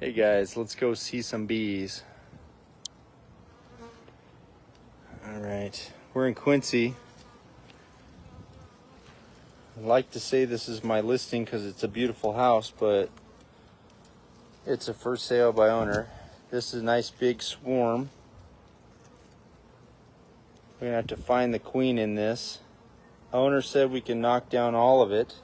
Hey guys, let's go see some bees. All right, we're in Quincy. I'd like to say this is my listing because it's a beautiful house, but it's a for sale by owner. This is a nice big swarm. We're gonna have to find the queen in this. Owner said we can knock down all of it.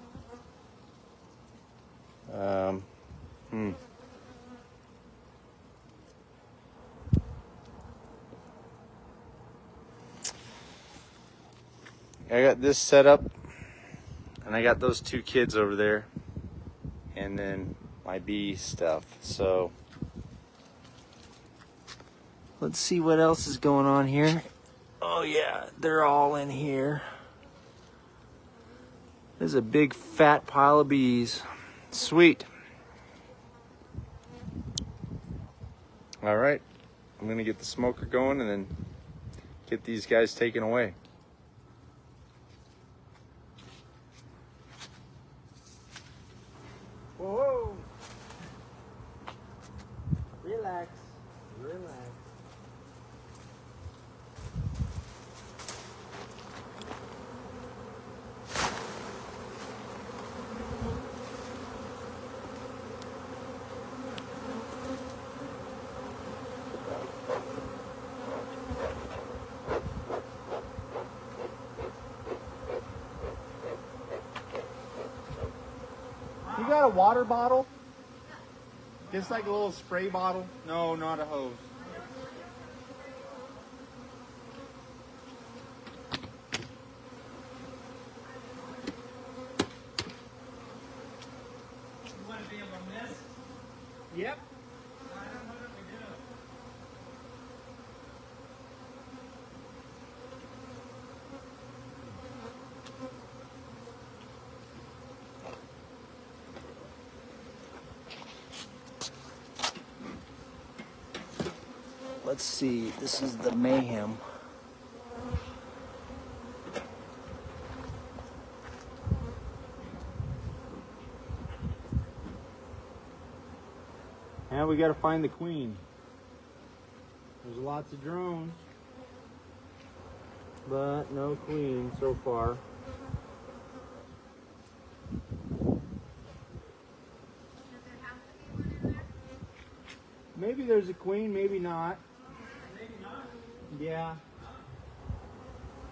I got this set up, and I got those two kids over there, and then my bee stuff. So let's see what else is going on here. Oh yeah, they're all in here. There's a big fat pile of bees. Sweet. All right, I'm gonna get the smoker going and then get these guys taken away. Whoa! Relax, relax. You got a water bottle? Just like a little spray bottle? No, not a hose. You want to be able to miss? Yep. I don't know what we do. Let's see, this is the mayhem. Now we gotta find the queen. There's lots of drones, but no queen so far. Maybe there's a queen, maybe not. Maybe not. Yeah.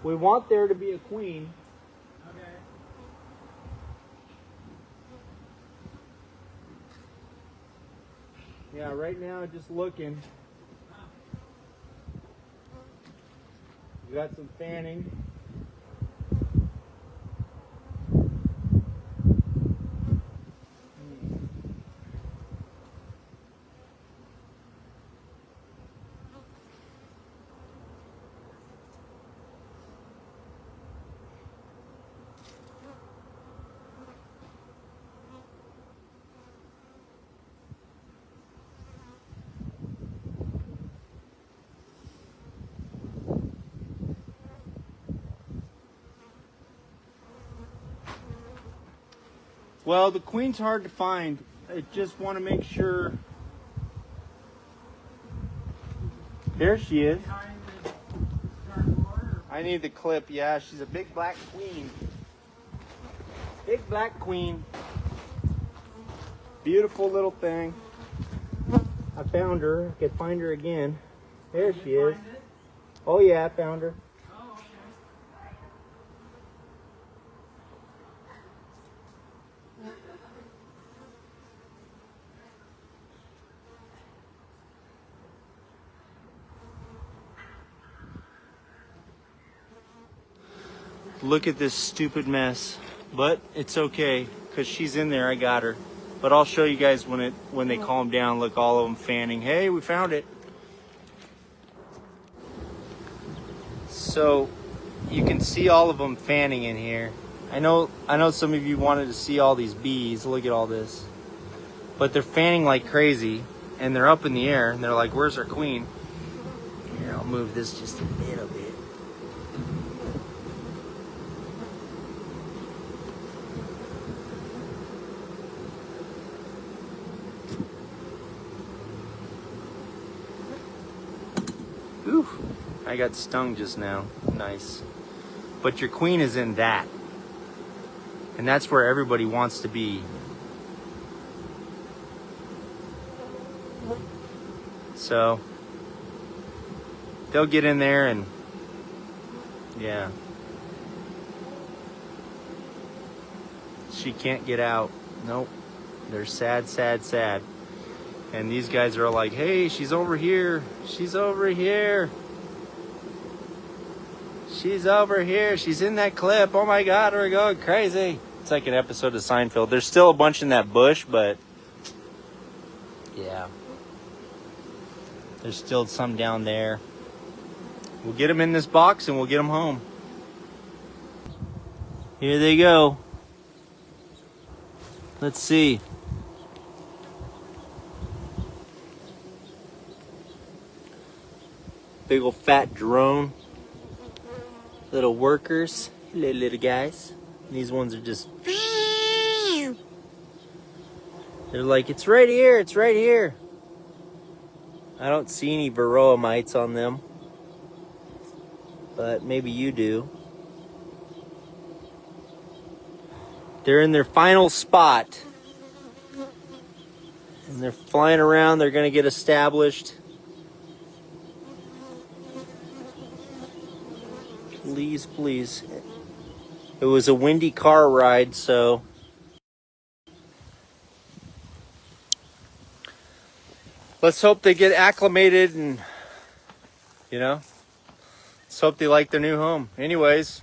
We want there to be a queen. Okay. Yeah, right now just looking. We got some fanning. Well, the queen's hard to find. I just want to make sure. There she is. Behind the dartboard. I need the clip. Yeah, she's a big black queen. Big black queen. Beautiful little thing. I found her. I could find her again. There she is. Find it? Oh yeah, I found her. Oh, okay. Look at this stupid mess. But it's okay, because she's in there. I got her. But I'll show you guys when they calm down. Look, all of them fanning. Hey, we found it. So you can see all of them fanning in here. I know some of you wanted to see all these bees. Look at all this. But they're fanning like crazy, and they're up in the air, and they're like, where's our queen? Here, I'll move this just a little bit. Ooh, I got stung just now. Nice. But your queen is in that. And that's where everybody wants to be. So they'll get in there and yeah. She can't get out. Nope. They're sad, sad, sad. And these guys are like, hey, she's over here. She's over here. She's over here. She's in that clip. Oh my God, we're going crazy. It's like an episode of Seinfeld. There's still a bunch in that bush, but yeah. There's still some down there. We'll get them in this box and we'll get them home. Here they go. Let's see. Big old fat drone. Little workers. Hello, little guys. And these ones are just... They're like, it's right here, it's right here. I don't see any varroa mites on them. But maybe you do. They're in their final spot. And they're flying around. They're going to get established. Please, please. It was a windy car ride, so... Let's hope they get acclimated and, you know, let's hope they like their new home. Anyways,